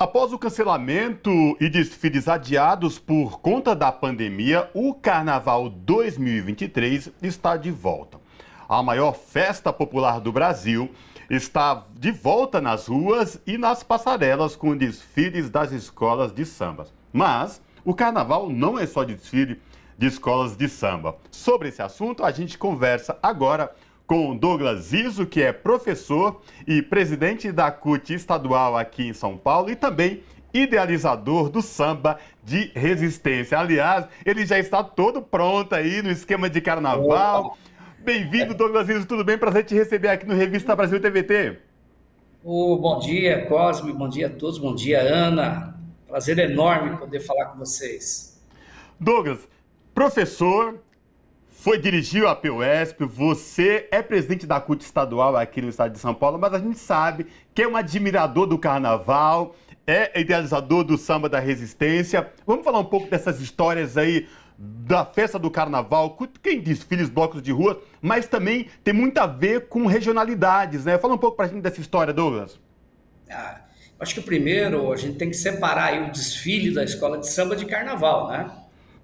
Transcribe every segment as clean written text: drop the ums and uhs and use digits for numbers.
Após o cancelamento e desfiles adiados por conta da pandemia, o Carnaval 2023 está de volta. A maior festa popular do Brasil está de volta nas ruas e nas passarelas com desfiles das escolas de samba. Mas o Carnaval não é só desfile de escolas de samba. Sobre esse assunto, a gente conversa agora com Douglas Izzo, que é professor e presidente da CUT estadual aqui em São Paulo e também idealizador do samba de resistência. Aliás, ele já está todo pronto aí no esquema de carnaval. Bem-vindo, Douglas Izzo, tudo bem? Prazer te receber aqui no Revista Brasil TVT. Bom dia, Cosme, bom dia a todos, bom dia, Ana. Prazer enorme poder falar com vocês. Douglas, professor, dirigiu a PUESP, você é presidente da CUT estadual aqui no estado de São Paulo, mas a gente sabe que é um admirador do carnaval, é idealizador do samba da resistência. Vamos falar um pouco dessas histórias aí da festa do carnaval, quem desfiles, blocos de rua, mas também tem muito a ver com regionalidades, né? Fala um pouco pra gente dessa história, Douglas. Acho que primeiro a gente tem que separar aí o desfile da escola de samba de carnaval, né?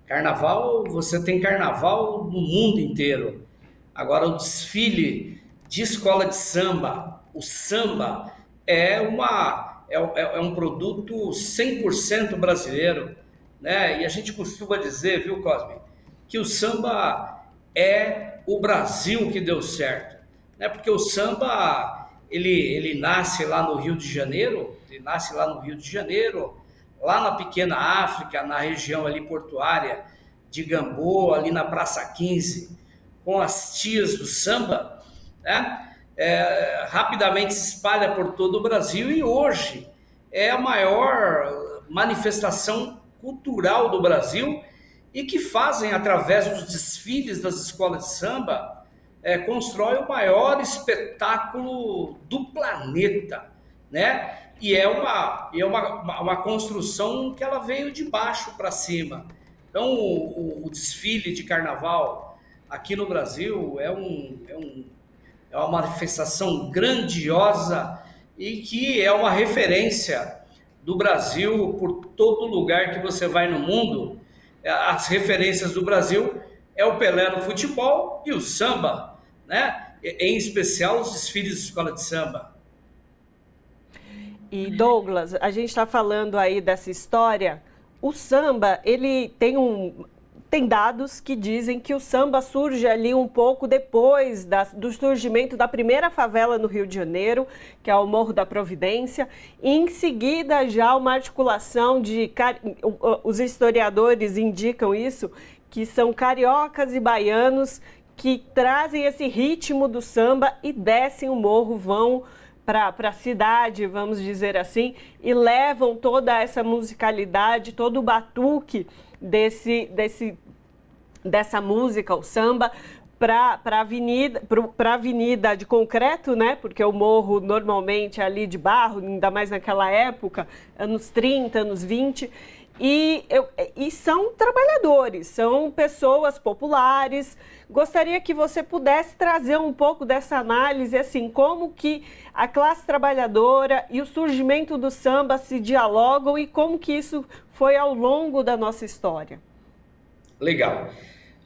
Carnaval, você tem carnaval no mundo inteiro. Agora, o desfile de escola de samba, o samba, é um produto 100% brasileiro, né? E a gente costuma dizer, viu, Cosme, que o samba é o Brasil que deu certo, né? Porque o samba, ele nasce lá no Rio de Janeiro, lá na pequena África, na região ali portuária de Gamboa, ali na Praça 15, com as tias do samba, né? Rapidamente se espalha por todo o Brasil e hoje é a maior manifestação cultural do Brasil e que fazem, através dos desfiles das escolas de samba, constrói o maior espetáculo do planeta, né? E é uma construção que ela veio de baixo para cima. Então, o desfile de carnaval aqui no Brasil é uma manifestação grandiosa e que é uma referência do Brasil por todo lugar que você vai no mundo. As referências do Brasil é o Pelé no futebol e o samba, né? Em especial os desfiles de escola de samba. E Douglas, a gente está falando aí dessa história. O samba, ele tem dados que dizem que o samba surge ali um pouco depois do surgimento da primeira favela no Rio de Janeiro, que é o Morro da Providência. E em seguida já uma articulação os historiadores indicam isso, que são cariocas e baianos que trazem esse ritmo do samba e descem o morro, vão para a cidade, vamos dizer assim, e levam toda essa musicalidade, todo o batuque dessa música, o samba, para a avenida de concreto, né? Porque o morro normalmente é ali de barro, ainda mais naquela época, anos 30, anos 20, e são trabalhadores, são pessoas populares. Gostaria que você pudesse trazer um pouco dessa análise, assim, como que a classe trabalhadora e o surgimento do samba se dialogam e como que isso foi ao longo da nossa história. Legal.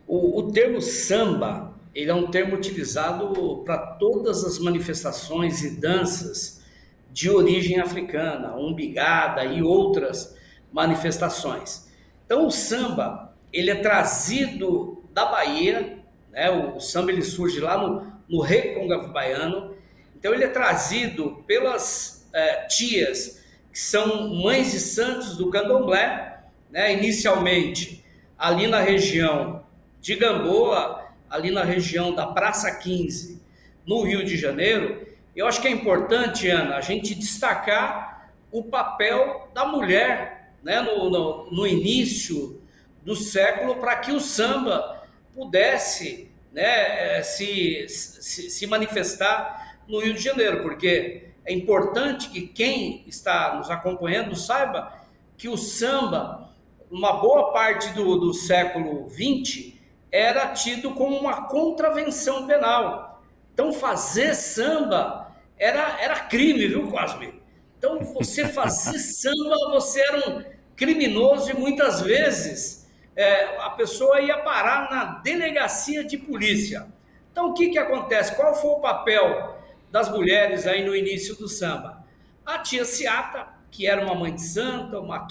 O termo samba, ele é um termo utilizado para todas as manifestações e danças de origem africana, umbigada e outras manifestações. Então, o samba, ele é trazido da Bahia, né? O samba, ele surge lá no Recôncavo Baiano. Então, ele é trazido pelas tias, que são mães de santos do candomblé, né? Inicialmente, ali na região de Gamboa, ali na região da Praça 15, no Rio de Janeiro. Eu acho que é importante, Ana, a gente destacar o papel da mulher, né, no início do século, para que o samba pudesse, né, se manifestar no Rio de Janeiro, porque é importante que quem está nos acompanhando saiba que o samba, uma boa parte do século XX, era tido como uma contravenção penal. Então, fazer samba era crime, viu, Cosme? Então, você fazia samba, você era um criminoso e muitas vezes a pessoa ia parar na delegacia de polícia. Então, o que acontece? Qual foi o papel das mulheres aí no início do samba? A tia Ciata, que era uma mãe de santa, uma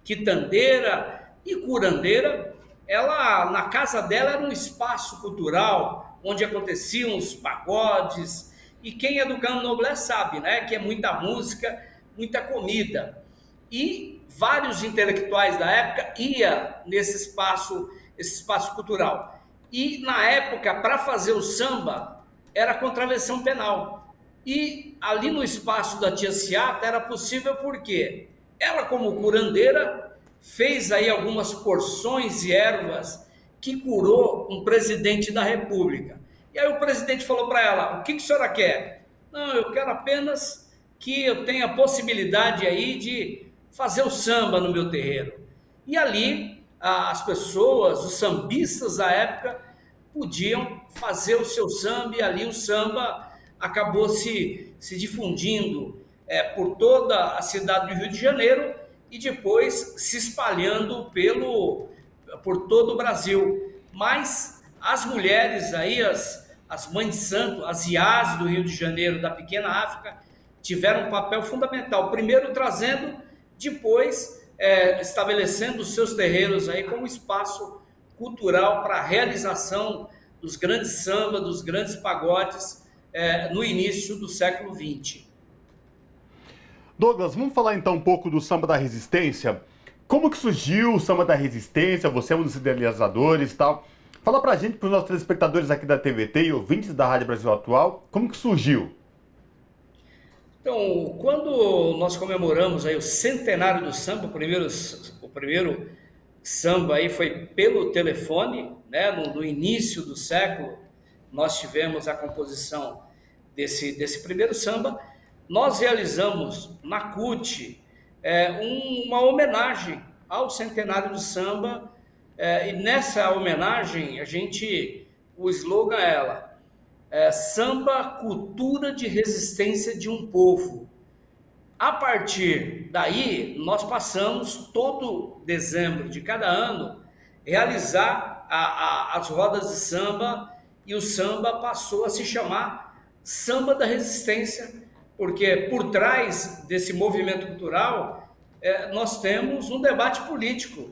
quitandeira e curandeira, ela, na casa dela, era um espaço cultural onde aconteciam os pagodes. E quem é do Candomblé sabe, né, que é muita música, muita comida. E vários intelectuais da época iam nesse espaço, esse espaço cultural. E, na época, para fazer o samba, era contravenção penal. E ali no espaço da tia Ciata era possível porque ela, como curandeira, fez aí algumas porções e ervas que curou um presidente da República. E aí o presidente falou para ela: o que a senhora quer? Não, eu quero apenas que eu tenha a possibilidade aí de fazer o samba no meu terreiro. E ali as pessoas, os sambistas da época, podiam fazer o seu samba, e ali o samba acabou se difundindo por toda a cidade do Rio de Janeiro e depois se espalhando por todo o Brasil. Mas as mulheres aí, as mães de santo, as iás do Rio de Janeiro, da pequena África, tiveram um papel fundamental. Primeiro trazendo, depois estabelecendo os seus terreiros aí como espaço cultural para a realização dos grandes sambas, dos grandes pagodes no início do século XX. Douglas, vamos falar então um pouco do samba da resistência. Como que surgiu o samba da resistência? Você é um dos idealizadores e tal. Fala pra gente, para os nossos telespectadores aqui da TVT e ouvintes da Rádio Brasil Atual, como que surgiu? Então, quando nós comemoramos aí o centenário do samba, o primeiro samba aí foi pelo telefone, né? No início do século, nós tivemos a composição desse primeiro samba. Nós realizamos na CUT uma homenagem ao centenário do samba, e nessa homenagem o slogan samba, cultura de resistência de um povo. A partir daí, nós passamos todo dezembro de cada ano realizar as rodas de samba, e o samba passou a se chamar Samba da Resistência, porque por trás desse movimento cultural nós temos um debate político,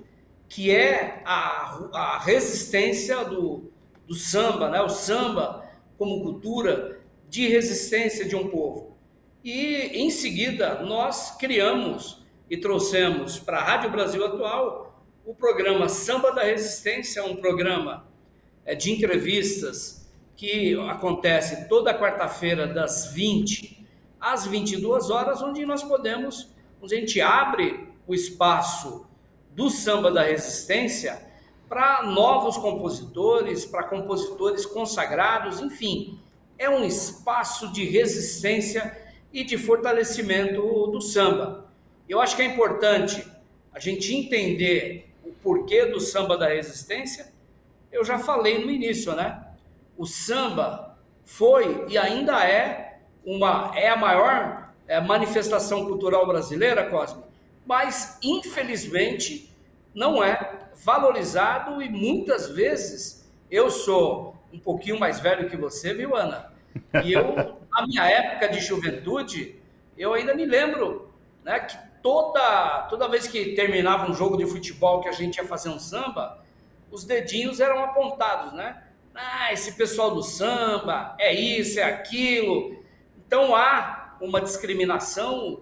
que é a resistência do samba, né? O samba como cultura de resistência de um povo. E, em seguida, nós criamos e trouxemos para a Rádio Brasil Atual o programa Samba da Resistência, um programa de entrevistas que acontece toda quarta-feira, das 20 às 22 horas, onde a gente abre o espaço do Samba da Resistência para novos compositores, para compositores consagrados, enfim, é um espaço de resistência e de fortalecimento do samba. Eu acho que é importante a gente entender o porquê do Samba da Resistência. Eu já falei no início, né? O samba foi e ainda é a maior manifestação cultural brasileira, Cosme, mas, infelizmente, não é valorizado, e muitas vezes eu sou um pouquinho mais velho que você, viu, Ana? E na minha época de juventude, eu ainda me lembro, né, que toda vez que terminava um jogo de futebol que a gente ia fazer um samba, os dedinhos eram apontados, né? Esse pessoal do samba, é isso, é aquilo. Então há uma discriminação,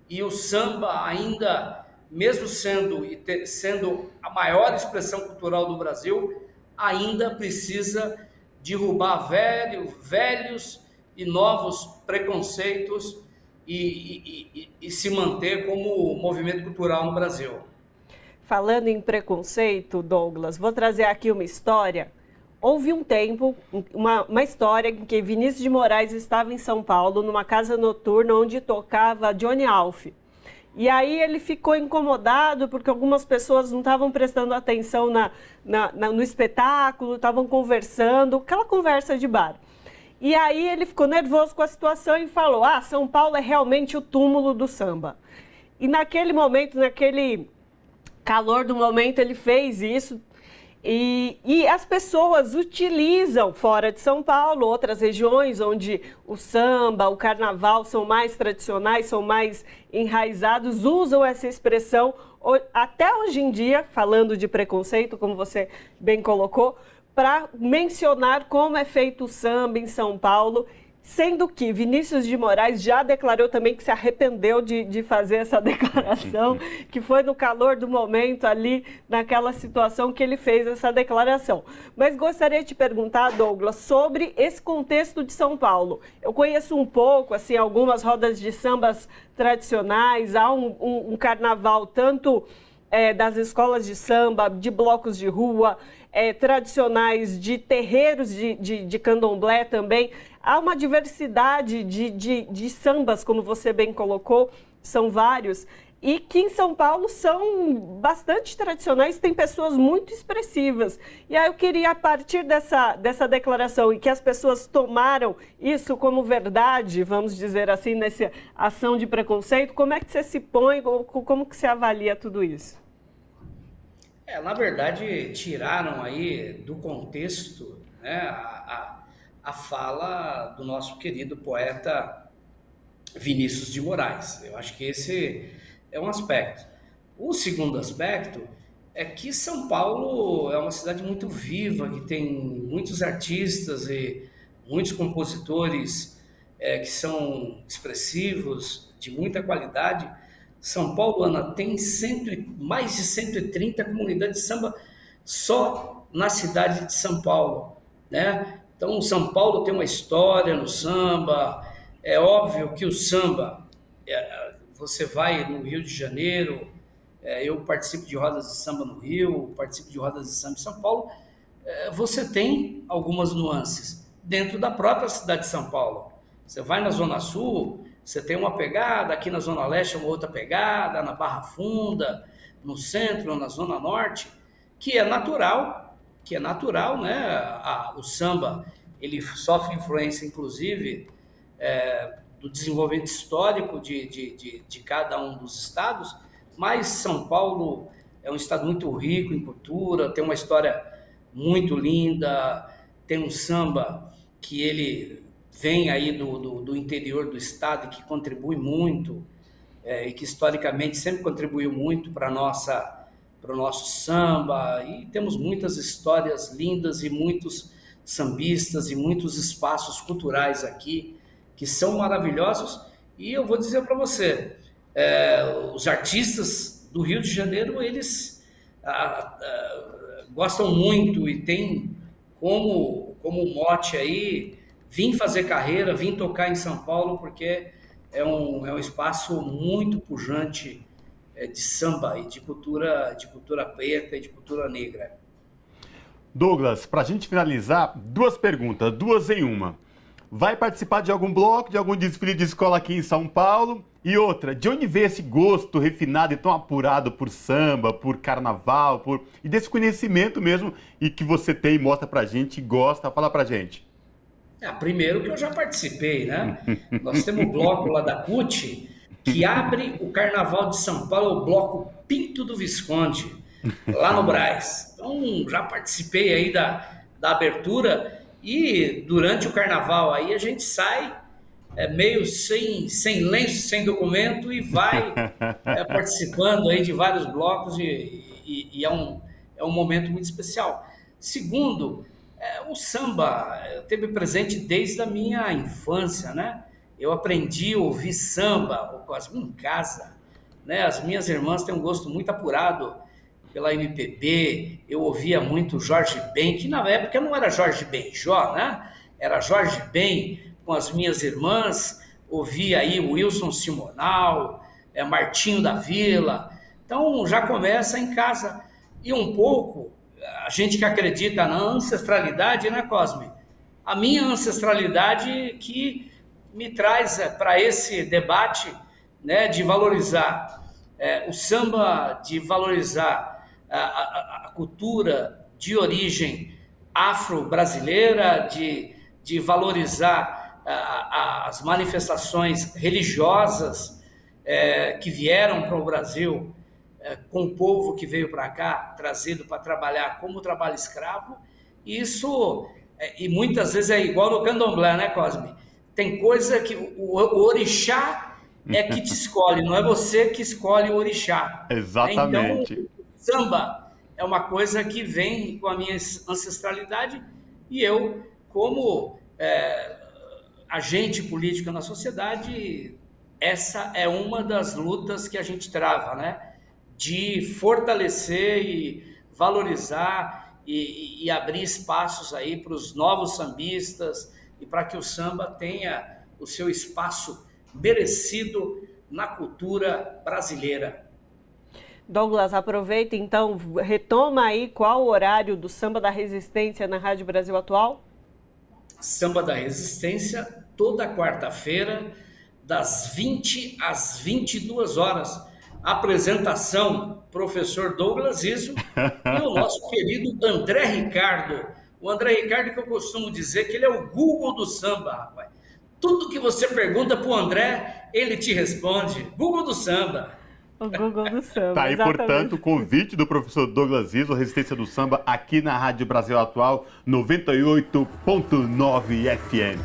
e o samba ainda, mesmo sendo a maior expressão cultural do Brasil, ainda precisa derrubar velhos e novos preconceitos e se manter como movimento cultural no Brasil. Falando em preconceito, Douglas, vou trazer aqui uma história. Houve um tempo, uma história em que Vinícius de Moraes estava em São Paulo, numa casa noturna onde tocava Johnny Alf. E aí ele ficou incomodado porque algumas pessoas não estavam prestando atenção no espetáculo, estavam conversando, aquela conversa de bar. E aí ele ficou nervoso com a situação e falou: São Paulo é realmente o túmulo do samba. E naquele momento, naquele calor do momento, ele fez isso. E as pessoas utilizam fora de São Paulo, outras regiões onde o samba, o carnaval são mais tradicionais, são mais enraizados, usam essa expressão até hoje em dia, falando de preconceito, como você bem colocou, para mencionar como é feito o samba em São Paulo, sendo que Vinícius de Moraes já declarou também que se arrependeu de fazer essa declaração, que foi no calor do momento ali, naquela situação que ele fez essa declaração. Mas gostaria de te perguntar, Douglas, sobre esse contexto de São Paulo. Eu conheço um pouco, assim, algumas rodas de sambas tradicionais, há um carnaval tanto das escolas de samba, de blocos de rua, tradicionais, de terreiros de candomblé também. Há uma diversidade de sambas, como você bem colocou, são vários, e que em São Paulo são bastante tradicionais, tem pessoas muito expressivas. E aí eu queria, a partir dessa declaração, e que as pessoas tomaram isso como verdade, vamos dizer assim, nessa ação de preconceito, como é que você se põe, como que você avalia tudo isso? Na verdade, tiraram aí do contexto, né, a fala do nosso querido poeta Vinícius de Moraes. Eu acho que esse é um aspecto. O segundo aspecto é que São Paulo é uma cidade muito viva, que tem muitos artistas e muitos compositores que são expressivos, de muita qualidade. São Paulo, Ana, tem mais de 130 comunidades de samba só na cidade de São Paulo, né? Então, São Paulo tem uma história no samba. É óbvio que o samba, você vai no Rio de Janeiro, eu participo de rodas de samba no Rio, participo de rodas de samba em São Paulo, você tem algumas nuances dentro da própria cidade de São Paulo. Você vai na Zona Sul, você tem uma pegada, aqui na Zona Leste uma outra pegada, na Barra Funda, no centro, na Zona Norte, que é natural, né? O samba, ele sofre influência, inclusive, do desenvolvimento histórico de cada um dos estados, mas São Paulo é um estado muito rico em cultura, tem uma história muito linda, tem um samba que ele vem aí do interior do estado e que contribui muito, e que historicamente sempre contribuiu muito para o nosso samba, e temos muitas histórias lindas e muitos sambistas e muitos espaços culturais aqui que são maravilhosos. E eu vou dizer para você, os artistas do Rio de Janeiro, eles gostam muito e têm como mote aí vim fazer carreira, vim tocar em São Paulo, porque é um espaço muito pujante de samba e de cultura preta e de cultura negra. Douglas, para a gente finalizar, duas perguntas, duas em uma. Vai participar de algum bloco, de algum desfile de escola aqui em São Paulo? E outra, de onde veio esse gosto refinado e tão apurado por samba, por carnaval, e desse conhecimento mesmo e que você tem e mostra pra gente e gosta? Fala pra gente. Primeiro que eu já participei, né? Nós temos um bloco lá da CUT que abre o Carnaval de São Paulo, o bloco Pinto do Visconde, lá no Brás. Então, já participei aí da abertura, e durante o Carnaval aí a gente sai meio sem lenço, sem documento, e vai participando aí de vários blocos, e é um momento muito especial. Segundo, o samba teve presente desde a minha infância, né? Eu aprendi a ouvir samba em casa, né? As minhas irmãs têm um gosto muito apurado pela MPB, eu ouvia muito Jorge Ben, que na época não era Jorge Benjó, né? Era Jorge Ben com as minhas irmãs, ouvia aí Wilson Simonal, Martinho da Vila. Então já começa em casa. E um pouco, a gente que acredita na ancestralidade, né, Cosme? A minha ancestralidade que me traz para esse debate, né, de valorizar o samba, de valorizar a cultura de origem afro-brasileira, de de valorizar as manifestações religiosas que vieram para o Brasil, com o povo que veio para cá, trazido para trabalhar como trabalho escravo. Isso, e muitas vezes é igual no candomblé, né, Cosme? Tem coisa que o orixá é que te escolhe, não é você que escolhe o orixá. Exatamente. Então, samba é uma coisa que vem com a minha ancestralidade e eu, como agente político na sociedade, essa é uma das lutas que a gente trava, né? De fortalecer e valorizar e abrir espaços aí para os novos sambistas e para que o samba tenha o seu espaço merecido na cultura brasileira. Douglas, aproveita então, retoma aí qual o horário do Samba da Resistência na Rádio Brasil Atual? Samba da Resistência, toda quarta-feira, das 20 às 22 horas. Apresentação, professor Douglas Izzo e o nosso querido André Ricardo. O André Ricardo, que eu costumo dizer que ele é o Google do samba, rapaz. Tudo que você pergunta para o André, ele te responde. Google do samba. O Google do samba, Tá aí, exatamente. portanto, o convite do professor Douglas Izzo, Resistência do Samba, aqui na Rádio Brasil Atual, 98.9 FM.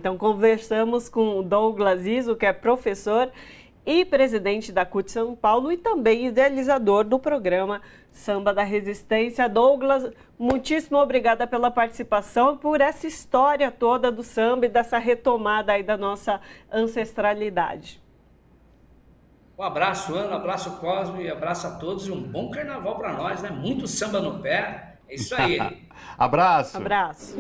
Então, conversamos com o Douglas Izzo, que é professor e presidente da CUT São Paulo e também idealizador do programa Samba da Resistência. Douglas, muitíssimo obrigada pela participação e por essa história toda do samba e dessa retomada aí da nossa ancestralidade. Um abraço, Ana, um abraço, Cosme, abraço a todos e um bom carnaval para nós, né? Muito samba no pé, é isso aí. Abraço. Abraço.